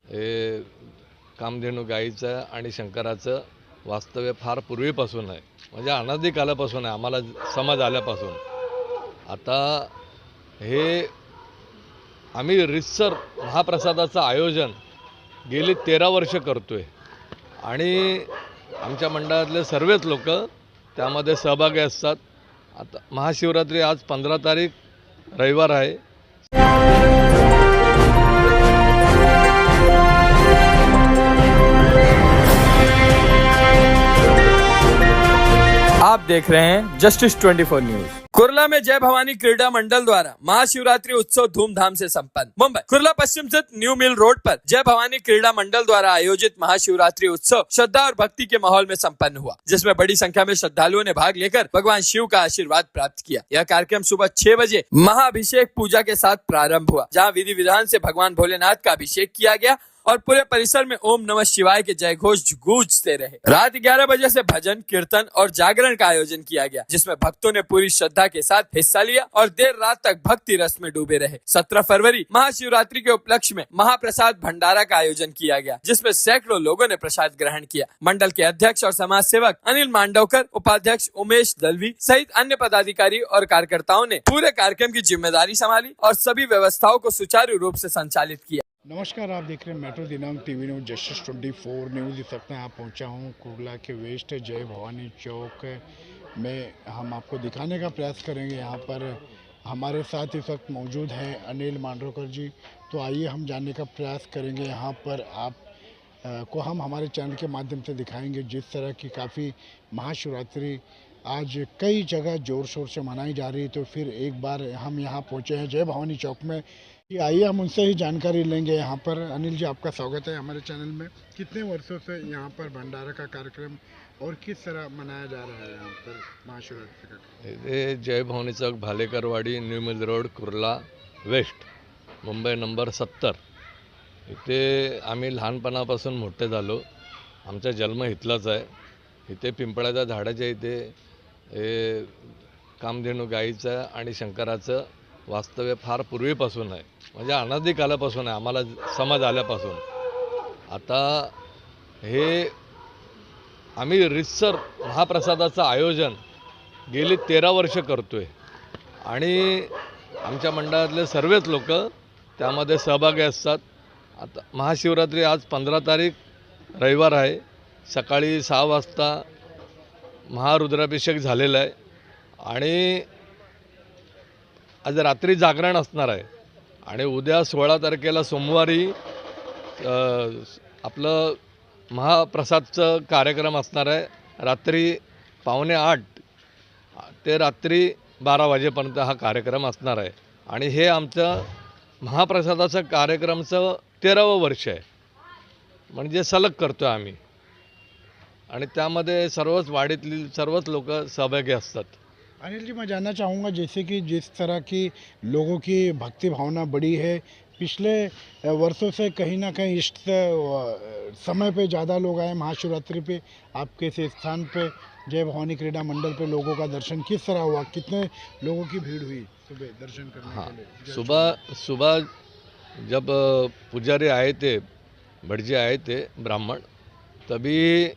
हे कामधेनू गाईचं आणि शंकराचं वास्तव्य फार पूर्वीपासून आहे, म्हणजे अनादी कालापासून आहे, आम्हाला समज आल्यापासून. आता हे आम्ही रितसर महाप्रसादाचं आयोजन गेली 13 वर्ष करतोय आणि आमच्या मंडळातले सर्वच लोक त्यामध्ये सहभागी असतात. आता महाशिवरात्री आज 15 तारीख रविवार आहे. आप देख रहे हैं जस्टिस 24 न्यूज। कुर्ला में जय भवानी क्रीडा मंडल द्वारा महाशिवरात्रि उत्सव धूमधाम से संपन्न। मुंबई कुर्ला पश्चिम स्थित न्यू मिल रोड पर जय भवानी क्रीडा मंडल द्वारा आयोजित महाशिवरात्रि उत्सव श्रद्धा और भक्ति के माहौल में संपन्न हुआ, जिसमें बड़ी संख्या में श्रद्धालुओं ने भाग लेकर भगवान शिव का आशीर्वाद प्राप्त किया। यह कार्यक्रम सुबह 6 बजे महाअभिषेक पूजा के साथ प्रारंभ हुआ, जहाँ विधि विधान से भगवान भोलेनाथ का अभिषेक किया गया और पूरे परिसर में ओम नमः शिवाय के जय घोष गूंजते रहे। रात 11 बजे से भजन कीर्तन और जागरण का आयोजन किया गया, जिसमें भक्तों ने पूरी श्रद्धा के साथ हिस्सा लिया और देर रात तक भक्ति रस में डूबे रहे। 17 फरवरी महाशिवरात्रि के उपलक्ष्य में महाप्रसाद भंडारा का आयोजन किया गया, जिसमें सैकड़ों लोगों ने प्रसाद ग्रहण किया। मंडल के अध्यक्ष और समाज सेवक अनिल मांडवकर, उपाध्यक्ष उमेश दलवी सहित अन्य पदाधिकारी और कार्यकर्ताओं ने पूरे कार्यक्रम की जिम्मेदारी संभाली और सभी व्यवस्थाओं को सुचारू रूप से संचालित किया। नमस्कार, आप देख रहे हैं मेट्रो दिनांक टीवी न्यूज जस्टिस 24 न्यूज़। इस वक्त मैं यहाँ पहुँचा हूँ कुर्ला के वेस्ट जय भवानी चौक में। हम आपको दिखाने का प्रयास करेंगे। यहाँ पर हमारे साथ इस वक्त मौजूद हैं अनिल मांडवकर जी। तो आइए हम जानने का प्रयास करेंगे। यहाँ पर आप को हम हमारे चैनल के माध्यम से दिखाएंगे जिस तरह की काफ़ी महाशिवरात्रि आज कई जगह ज़ोर शोर से मनाई जा रही है। तो फिर एक बार हम यहाँ पहुँचे हैं जय भवानी चौक में। आइए हम उनसे ही जानकारी लेंगे। यहाँ पर अनिल जी, आपका स्वागत है हमारे चैनल में। कितने वर्षों से यहाँ पर भंडारा का कार्यक्रम और किस तरह मनाया जा रहा है यहाँ पर महाशिवरात्रि का? हे Jai Bhavani Chowk, Bhalekarwadi, new mill road, Kurla west, Mumbai number 70. इथे आम्ही लहानपणापासून मोठे झालो. आमचा जन्म इथलाच आहे. इथे पिंपळाच्या झाडाच्या इथे हे कामधेनू गाईचं आणि शंकराचं वास्तव्य फार पूर्वीपासून आहे, म्हणजे अनादी कालापासून आहे, आम्हाला समज आल्यापासून. आता हे आम्ही रितसर महाप्रसादाचं आयोजन गेली 13 वर्ष करतोय आणि आमच्या मंडळातले सर्वच लोक त्यामध्ये सहभागी असतात. आता महाशिवरात्री आज 15 तारीख रविवार आहे. सकाळी 6 वाजता महारुद्राभिषेक झालेला आहे आणि आज रात्री जागरण असणार आहे आणि उद्या 16 तारखेला सोमवारी आपलं महाप्रसादचं कार्यक्रम असणार आहे. रात्री 7:45 ते रात्री 12 वाजेपर्यंत हा कार्यक्रम असणार आहे आणि हे आमचं महाप्रसादाचं कार्यक्रमचं 13वं वर्ष आहे, म्हणजे सलग करतो आहे आम्ही आणि त्यामध्ये सर्वच वाडीतली सर्वच लोक सहभागी असतात. अनिल जी, मैं जानना चाहूँगा जैसे कि जिस तरह की लोगों की भक्ति भावना बढ़ी है पिछले वर्षों से, कहीं ना कहीं इस समय पे ज़्यादा लोग आए महाशिवरात्रि पे आपके इस स्थान पे जय भवानी क्रीडा मंडल पे लोगों का दर्शन किस तरह हुआ? कितने लोगों की भीड़ हुई सुबह दर्शन करने के लिए? सुबह जब पुजारी आए थे, भटजी आए थे ब्राह्मण, तभी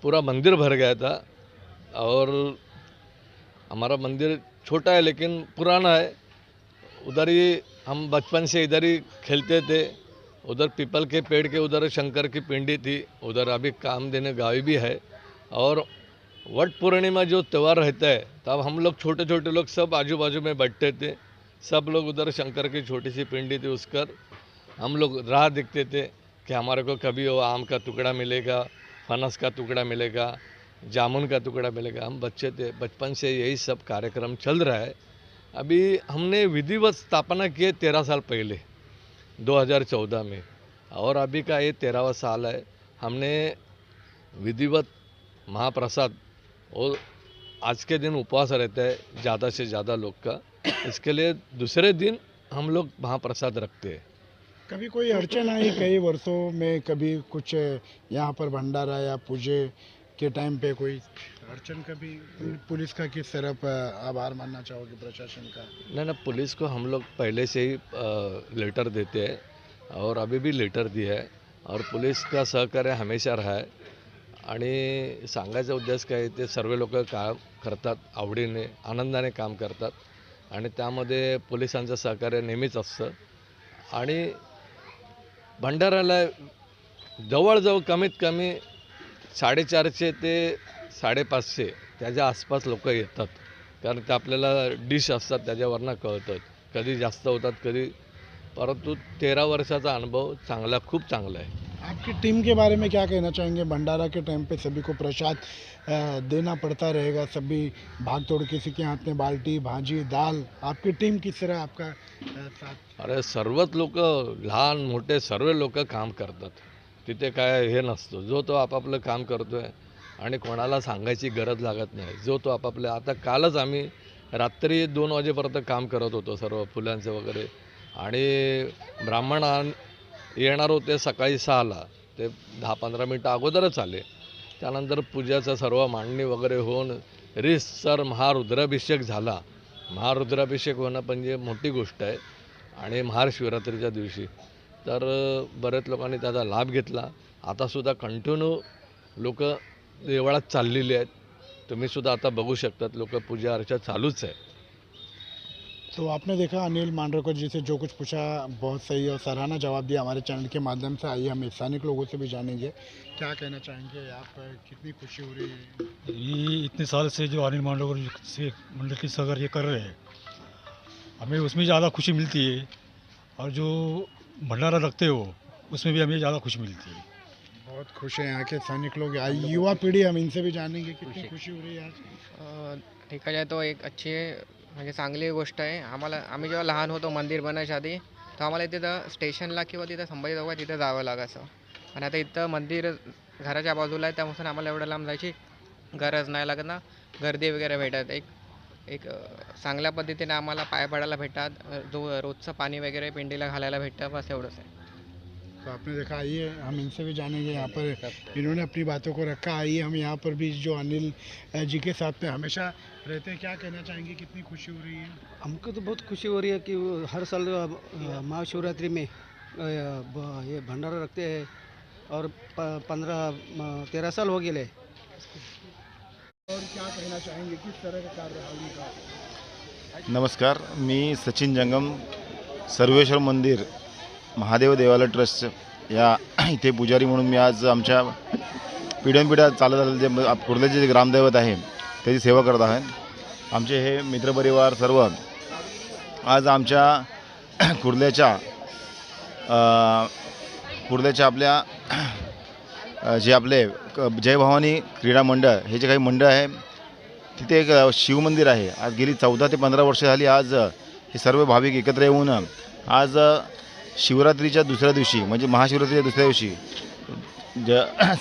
पूरा मंदिर भर गया था और हमारा मंदिर छोटा है लेकिन पुराना है। उधर ही हम बचपन से इधर ही खेलते थे। उधर पीपल के पेड़ के उधर शंकर की पिंडी थी, उधर अभी कामधेनु गाय भी है। और वट पूर्णिमा जो त्यौहार रहता है तब हम लोग छोटे छोटे लोग सब आजू बाजू में बैठते थे, सब लोग उधर शंकर की छोटी सी पिंडी थी, उसकर हम लोग राह देखते थे कि हमारे को कभी वो आम का टुकड़ा मिलेगा, फनस का टुकड़ा मिलेगा, जामुन का टुकड़ा मिलेगा। हम बच्चे थे, बचपन से यही सब कार्यक्रम चल रहा है। अभी हमने विधिवत स्थापना की है 13 साल पहले 2014 में, और अभी का ये 13वां साल है। हमने विधिवत महाप्रसाद, और आज के दिन उपवास रहता है ज़्यादा से ज़्यादा लोग का, इसके लिए दूसरे दिन हम लोग महाप्रसाद रखते हैं। कभी कोई अड़चन आई कई वर्षों में? कभी कुछ यहाँ पर भंडारा या पूजे के टाइम पे कोई अड़चन? कभी पुलिस का किस तरफ आभार मानना चाहोगे प्रशासन का? नहीं, पुलिस को हम लोग पहले से ही लेटर देते हैं और अभी भी लेटर दी है और पुलिस का सहकार्य हमेशा रहा है. आणि सांगायचा उद्देश काय, ते सर्व लोक काम करतात, आवडीने आनंदाने काम करतात आणि त्यामध्ये पोलिसांचं सहकार्य नेहमीच असतं. आणि भंडाऱ्याला जवळजवळ कमीत कमी 450 ते 550 त्याच्या आसपास लोक येतात, कारण ते आपल्याला डिश असतात त्याच्यावरनं कळतं, कधी जास्त होतात कधी. परंतु 13 वर्षाचा अनुभव चांगला, खूप चांगला आहे. आपकी टीम के बारे में क्या कहना चाहेंगे? भंडारा के टाइम पे सभी को प्रसाद देना पड़ता रहेगा, सभी भाग तोड़, किसी के हाथ में बाल्टी, भाजी, दाल. आपकी टीम किस तरह आपका साथ? अरे सर्वच लोक, लहान मोठे सर्व लोक काम करतात. तिथे काय हे नसतं, जो तो आपापलं काम करतोय आणि कोणाला सांगायची गरज लागत नाही. जो तो आपापलं. आता कालच आम्ही रात्री 2 वाजेपर्यंत काम करत होतो सर्व फुलांचे वगैरे, आणि ब्राह्मण येणार होते सकाळी 6ला, ते 10-15 मिनटं अगोदरच आले. त्यानंतर पूजाचं सर्व मांडणी वगैरे होऊन रीतसर महारुद्राभिषेक झाला. महारुद्राभिषेक होणं म्हणजे मोठी गोष्ट आहे आणि महाशिवरात्रीच्या दिवशी तर बरेच लोकांनी त्याचा लाभ घेतला. आतासुद्धा कंटिन्यू लोक देवळात चाललेली आहेत. तुम्हीसुद्धा आता बघू शकतात, लोक पूजा अर्चा चालूच आहे. तो आपने देखा अनिल मांडरकर जी से जो कुछ पूछा, बहुत सही और सराहना जवाब दिया हमारे चैनल के माध्यम से. आइए हम स्थानिक लोगों से भी जानेंगे, क्या कहना चाहेंगे आप, कितनी खुशी हो रही है? ये इतने साल से जो अनिल मांडरकर से मंडल के सगर ये कर रहे हैं, हमें उसमें ज़्यादा खुशी मिलती है, और जो भंडारा रखते हो उसमें भी हमें ज़्यादा खुशी मिलती है. बहुत खुश हैं यहाँ के स्थानिक लोग. युवा पीढ़ी, हम इनसे भी जानेंगे कितनी खुशी हो रही है आज. देखा जाए तो एक अच्छी म्हणजे चांगली गोष्ट आहे. आम्ही जेव्हा लहान होतो मंदिर बनायच्या आधी, तर आम्हाला तिथं स्टेशनला किंवा तिथं संभाजी चौकात तिथं जावं लागायचं. आणि आता इथं मंदिर घराच्या बाजूला आहे, त्यामुळे आम्हाला एवढं लांब जायची गरज नाही लागत ना. गर्दी वगैरे भेटत, एक चांगल्या पद्धतीने आम्हाला पाय पडायला भेटतात, रोजचं पाणी वगैरे पिंडीला घालायला भेटतं, बस एवढंच आहे. तो आपने देखा. आइए हम इनसे भी जानेंगे. यहाँ पर इन्होंने अपनी बातों को रखा. आइए हम यहाँ पर भी जो अनिल जी के साथ में हमेशा रहते हैं, क्या कहना चाहेंगे, कितनी खुशी हो रही है? हमको तो बहुत खुशी हो रही है कि वो हर साल महाशिवरात्रि में ये भंडारा रखते हैं, और 15-13 साल हो गए. और क्या कहना चाहेंगे, किस तरह का कार्य रहा उनका? नमस्कार, मी सचिन जंगम, सर्वेश्वर मंदिर महादेव देवालय ट्रस्ट या इथे पुजारी म्हणून मी आज आमच्या पिढ्यानपिढ्या चालत आलेले जे कुर्ल्याचे जे ग्रामदैवत आहे त्याची सेवा करत आहे. आमचे हे मित्रपरिवार सर्व आज आमच्या कुर्ल्याच्या आपल्या जे आपले जय भवानी क्रीडा मंडळ हे जे काही मंडळ आहे, तिथे एक शिवमंदिर आहे. आज गेली 14 ते 15 वर्ष झाली आज हे सर्व भाविक एकत्र येऊन आज शिवरात्रीच्या दुसऱ्या दिवशी, म्हणजे महाशिवरात्रीच्या दुसऱ्या दिवशी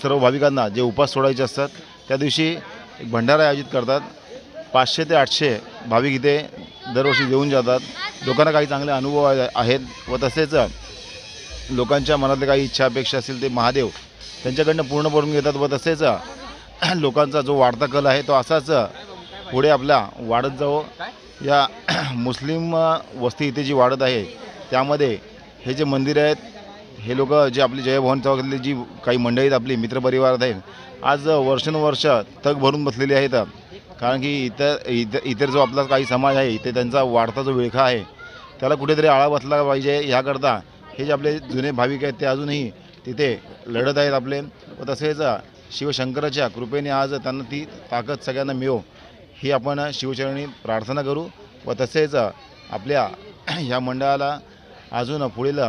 सर्व भाविकांना जे उपास सोडायचे असतात त्या दिवशी एक भंडारा आयोजित करतात. 500 ते 800 भाविक इथे दरवर्षी येऊन जातात. लोकांना काही चांगले अनुभव आहेत व तसेच लोकांच्या मनातले काही इच्छा अपेक्षा असतील ते महादेव त्यांच्याकडनं पूर्ण करून घेतात. व तसेच लोकांचा जो वाढता कल आहे तो असाच पुढे आपला वाढत जावो. या मुस्लिम वस्ती इथे जी वाढत आहे त्यामध्ये हे जे मंदिर आहेत, हे लोक जे आपली जय भवानी चौकातली जी काही मंडळी आहेत, आपली मित्रपरिवार आहेत, आज वर्षानुवर्ष तग भरून बसलेली आहेत. कारण की इतर जो आपला काही समाज आहे इथे त्यांचा वाढता जो विळखा आहे त्याला कुठेतरी आळा बसला पाहिजे. ह्याकरता हे जे आपले जुने भाविक आहेत ते अजूनही तिथे लढत आहेत आपले. व तसेच शिवशंकराच्या कृपेने आज त्यांना ती ताकद सगळ्यांना मिळो ही आपण शिवचरणी प्रार्थना करू. व तसेच आपल्या ह्या मंडळाला अजून पुढील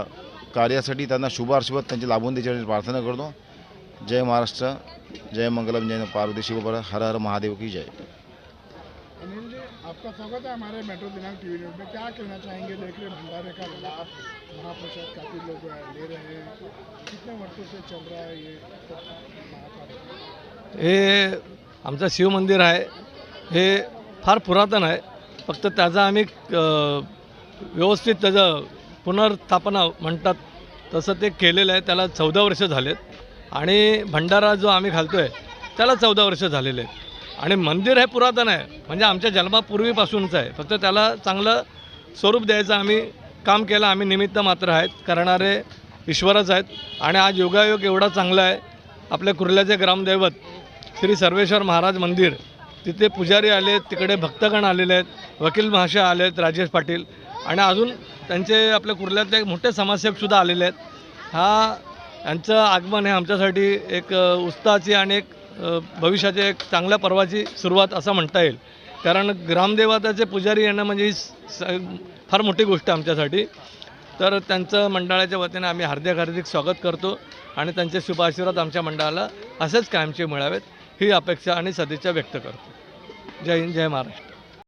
कार्यासाठी त्यांना शुभ आशीर्वाद त्यांचे लाभून द्यायची प्रार्थना करतो. जय महाराष्ट्र, जय मंगलम, जय पार्वती शिव, हर हर महादेव की जय. अनिल जी, आपका स्वागत है हमारे मेट्रो दिनांक टीवी न्यूज़ में. क्या कहना चाहेंगे, देख रहे भंडारे का लाभ, महाप्रसाद काफ़ी लोग ले रहे हैं, कितने वर्षों से चल रहा है ये महाकार्य? हे आमचं शिवमंदिर आहे, हे फार पुरातन आहे. फक्त त्याचा आम्ही व्यवस्थित त्याचं पुनर्स्थापना म्हणतात तसं ते केलेलं आहे. त्याला 14 वर्ष झालेत आणि भंडारा जो आम्ही घालतो आहे त्याला 14 वर्ष झालेले आहेत. आणि मंदिर हे पुरातन आहे, म्हणजे आमच्या जन्मापूर्वीपासूनच आहे. फक्त त्याला चांगलं स्वरूप द्यायचं आम्ही काम केलं. आम्ही निमित्त मात्र आहेत, करणारे ईश्वरच आहेत. आणि आज योगायोग एवढा चांगला आहे, आपल्या कुर्ल्याचे ग्रामदैवत श्री सर्वेश्वर महाराज मंदिर, तिथे पुजारी आले, तिकडे भक्तगण आलेले आहेत, वकील महाशय आले आहेत, राजेश पाटील, आणि अजून त्यांचे आपल्या कुर्ल्यातले मोठे समाजसेवकसुद्धा आलेले आहेत. यांचं आगमन हे आमच्यासाठी एक उत्साहाची आणि एक भविष्याच्या एक चांगल्या पर्वाची सुरुवात असं म्हणता येईल. कारण ग्रामदेवताचे पुजारी येणं म्हणजे ही फार मोठी गोष्ट आहे आमच्यासाठी. तर त्यांचं मंडळाच्या वतीने आम्ही हार्दिक स्वागत करतो आणि त्यांचे शुभ आशीर्वाद आमच्या मंडळाला असेच कायमचे मिळावेत ही अपेक्षा आणि सदिच्छा व्यक्त करतो. जय हिंद, जय महाराष्ट्र.